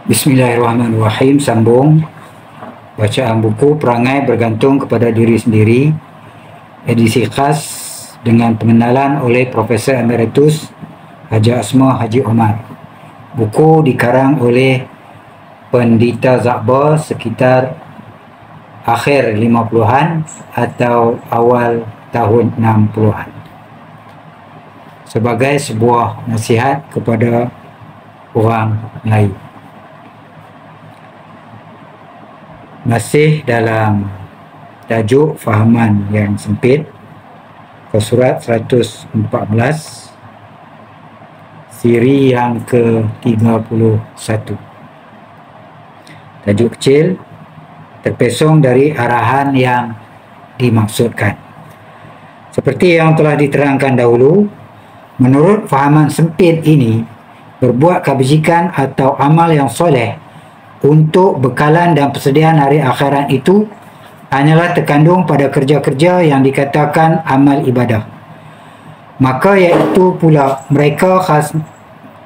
Bismillahirrahmanirrahim. Sambung bacaan buku Perangai Bergantung Kepada Diri Sendiri, edisi khas dengan pengenalan oleh Profesor Emeritus Haji Asma Haji Omar. Buku dikarang oleh Pendita Zakbar sekitar akhir 50-an atau awal tahun 60-an, sebagai sebuah nasihat kepada orang lain. Masih dalam tajuk fahaman yang sempit, ke surat 114, siri yang ke-31. Tajuk kecil, terpesong dari arahan yang dimaksudkan. Seperti yang telah diterangkan dahulu, menurut fahaman sempit ini, berbuat kebajikan atau amal yang soleh untuk bekalan dan persediaan hari akhirat itu hanyalah terkandung pada kerja-kerja yang dikatakan amal ibadah. Maka iaitu pula mereka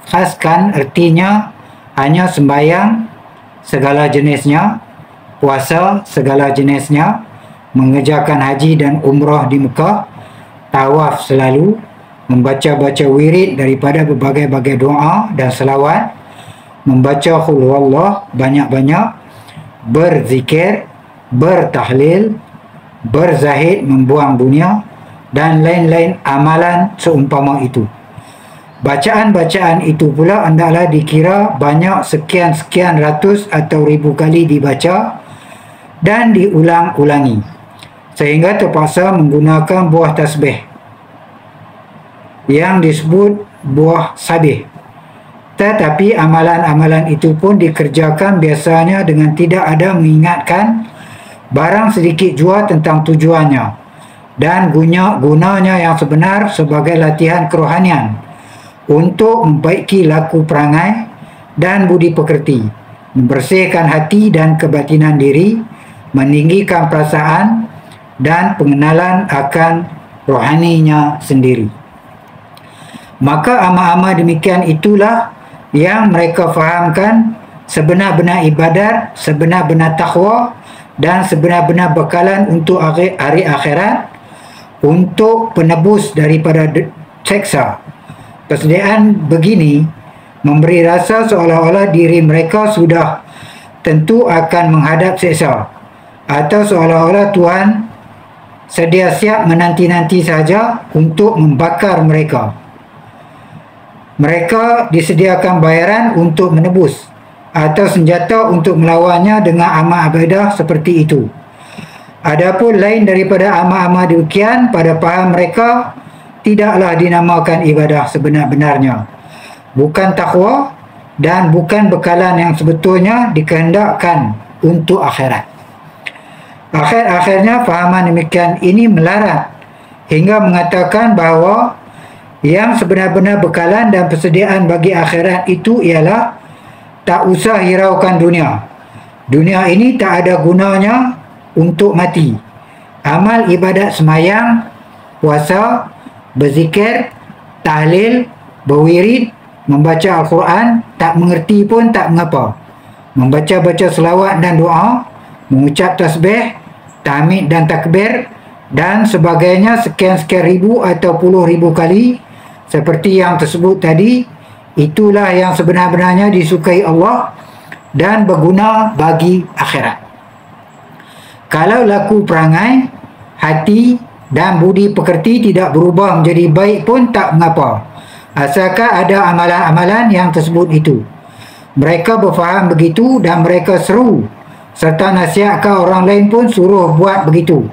khaskan ertinya hanya sembahyang segala jenisnya, puasa segala jenisnya, mengerjakan haji dan umrah di Mekah, tawaf selalu, membaca-baca wirid daripada berbagai-bagai doa dan selawat, membaca qul huwallah banyak-banyak, berzikir, bertahlil, berzahid, membuang dunia, dan lain-lain amalan seumpama itu. Bacaan-bacaan itu pula hendaklah dikira banyak sekian-sekian ratus atau ribu kali dibaca dan diulang-ulangi, sehingga terpaksa menggunakan buah tasbih yang disebut buah sabih. Tetapi amalan-amalan itu pun dikerjakan biasanya dengan tidak ada mengingatkan barang sedikit jua tentang tujuannya dan gunanya yang sebenar sebagai latihan kerohanian untuk membaiki laku perangai dan budi pekerti, membersihkan hati dan kebatinan diri, meninggikan perasaan dan pengenalan akan rohaninya sendiri. Maka amal-amal demikian itulah yang mereka fahamkan sebenar-benar ibadat, sebenar-benar takwa dan sebenar-benar bekalan untuk hari akhirat, untuk penebus daripada seksa. Persediaan begini memberi rasa seolah-olah diri mereka sudah tentu akan menghadap seksa, atau seolah-olah Tuhan sedia siap menanti-nanti saja untuk membakar mereka. Mereka disediakan bayaran untuk menebus atau senjata untuk melawannya dengan amal ibadah seperti itu. Adapun lain daripada amal-amal demikian, pada faham mereka tidaklah dinamakan ibadah sebenar-benarnya, bukan takwa dan bukan bekalan yang sebetulnya dikehendakkan untuk akhirat. Akhir-akhirnya fahaman demikian ini melarat hingga mengatakan bahawa yang sebenar-benar bekalan dan persediaan bagi akhirat itu ialah tak usah hiraukan dunia. Dunia ini tak ada gunanya untuk mati. Amal ibadat semayang, puasa, berzikir, tahlil, berwirid, membaca Al-Quran, tak mengerti pun tak mengapa. Membaca-baca selawat dan doa, mengucap tasbih, tahmid dan takbir dan sebagainya sekian-sekian ribu atau puluh ribu kali, seperti yang tersebut tadi, itulah yang sebenar-benarnya disukai Allah dan berguna bagi akhirat. Kalau laku perangai, hati dan budi pekerti tidak berubah menjadi baik pun tak mengapa, asalkan ada amalan-amalan yang tersebut itu. Mereka berfaham begitu dan mereka seru serta nasihatkan orang lain pun suruh buat begitu.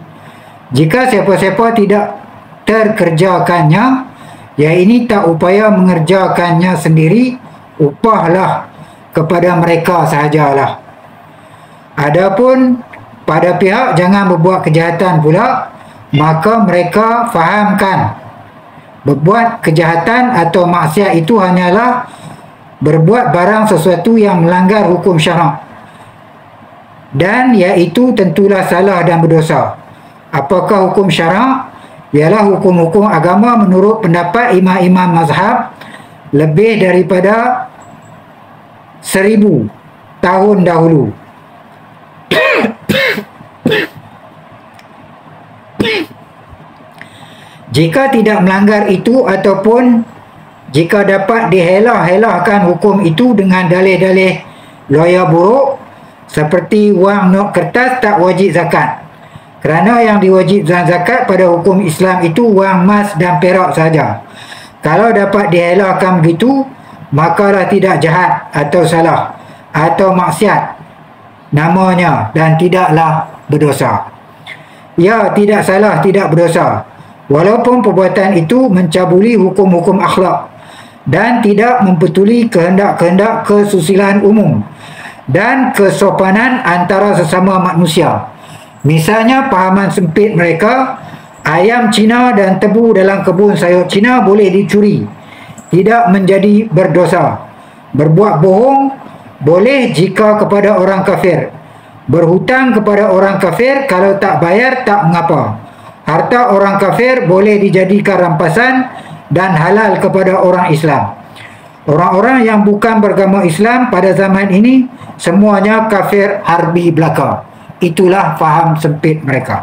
Jika siapa-siapa tidak terkerjakannya, ya ini tak upaya mengerjakannya sendiri, upahlah kepada mereka sahajalah. Adapun pada pihak jangan berbuat kejahatan pula, maka mereka fahamkan berbuat kejahatan atau maksiat itu hanyalah berbuat barang sesuatu yang melanggar hukum syarak, dan iaitu tentulah salah dan berdosa. Apakah hukum syarak? Ialah hukum-hukum agama menurut pendapat imam-imam mazhab lebih daripada 1000 tahun dahulu. Jika tidak melanggar itu ataupun jika dapat dihelah-helahkan hukum itu dengan dalih-dalih loya buruk seperti wang not kertas, tak wajib zakat. Kerana yang diwajibkan zakat pada hukum Islam itu wang emas dan perak saja. Kalau dapat dihelahkan begitu, makalah tidak jahat atau salah atau maksiat namanya dan tidaklah berdosa. Ya, tidak salah, tidak berdosa, walaupun perbuatan itu mencabuli hukum-hukum akhlak dan tidak membetuli kehendak-kehendak kesusilaan umum dan kesopanan antara sesama manusia. Misalnya pahaman sempit mereka, ayam Cina dan tebu dalam kebun sayur Cina boleh dicuri, tidak menjadi berdosa. Berbuat bohong boleh jika kepada orang kafir. Berhutang kepada orang kafir, kalau tak bayar tak mengapa. Harta orang kafir boleh dijadikan rampasan dan halal kepada orang Islam. Orang-orang yang bukan beragama Islam pada zaman ini semuanya kafir harbi belaka. Itulah faham sempit mereka.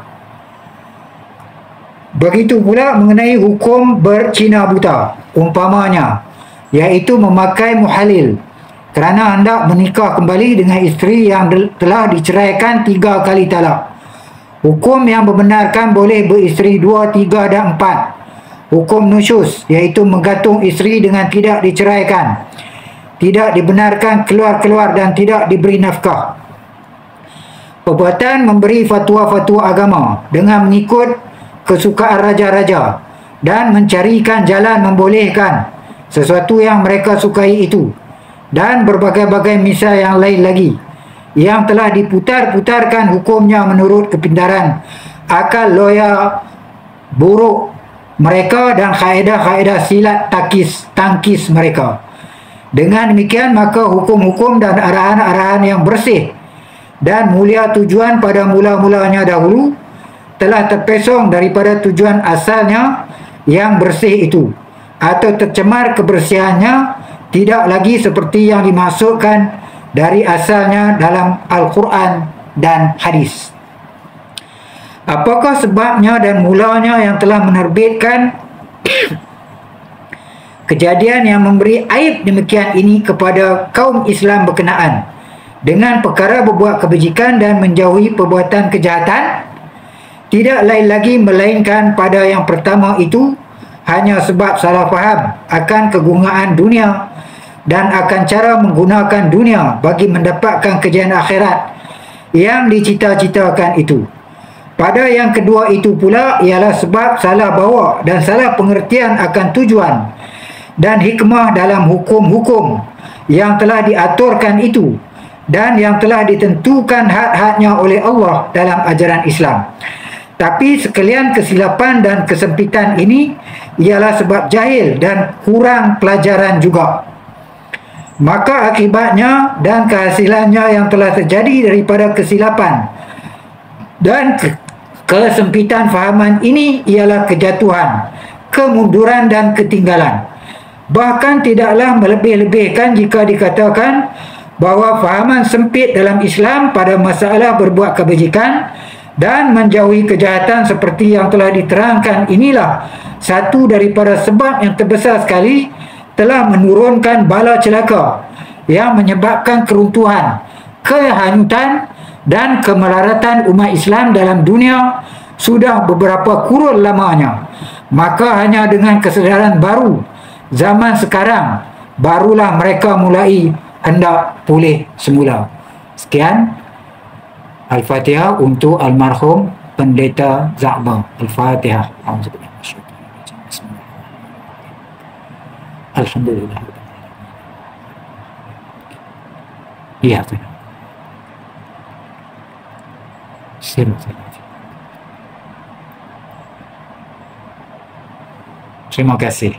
Begitu pula mengenai hukum bercina buta, umpamanya, iaitu memakai muhalil kerana hendak menikah kembali dengan isteri yang telah diceraikan 3 kali talak. Hukum yang membenarkan boleh beristeri 2, 3 dan 4. Hukum nusyus, iaitu menggantung isteri dengan tidak diceraikan, tidak dibenarkan keluar-keluar dan tidak diberi nafkah. Perbuatan memberi fatwa-fatwa agama dengan mengikut kesukaan raja-raja dan mencarikan jalan membolehkan sesuatu yang mereka sukai itu, dan berbagai-bagai misal yang lain lagi yang telah diputar-putarkan hukumnya menurut kepintaran akal loya buruk mereka dan kaedah-kaedah silat tangkis mereka. Dengan demikian maka hukum-hukum dan arahan-arahan yang bersih dan mulia tujuan pada mula-mulanya dahulu telah terpesong daripada tujuan asalnya yang bersih itu, atau tercemar kebersihannya tidak lagi seperti yang dimaksudkan dari asalnya dalam Al-Quran dan hadis. Apakah sebabnya dan mulanya yang telah menerbitkan kejadian yang memberi aib demikian ini kepada kaum Islam berkenaan dengan perkara berbuat kebajikan dan menjauhi perbuatan kejahatan? Tidak lain lagi melainkan pada yang pertama itu hanya sebab salah faham akan kegunaan dunia dan akan cara menggunakan dunia bagi mendapatkan kejayaan akhirat yang dicita-citakan itu. Pada yang kedua itu pula ialah sebab salah bawa dan salah pengertian akan tujuan dan hikmah dalam hukum-hukum yang telah diaturkan itu dan yang telah ditentukan had-hadnya oleh Allah dalam ajaran Islam. Tapi sekalian kesilapan dan kesempitan ini ialah sebab jahil dan kurang pelajaran juga. Maka akibatnya dan kehasilannya yang telah terjadi daripada kesilapan dan kesempitan fahaman ini ialah kejatuhan, kemunduran dan ketinggalan. Bahkan tidaklah melebih-lebihkan jika dikatakan bahawa fahaman sempit dalam Islam pada masalah berbuat kebajikan dan menjauhi kejahatan seperti yang telah diterangkan inilah satu daripada sebab yang terbesar sekali telah menurunkan bala celaka yang menyebabkan keruntuhan, kehanyutan dan kemelaratan umat Islam dalam dunia sudah beberapa kurun lamanya. Maka hanya dengan kesedaran baru zaman sekarang barulah mereka mulai hendak pulih semula. Sekian. Al-Fatihah untuk almarhum Pendeta Za'ba. Al-Fatihah. Alhamdulillah. Iya. Terima kasih.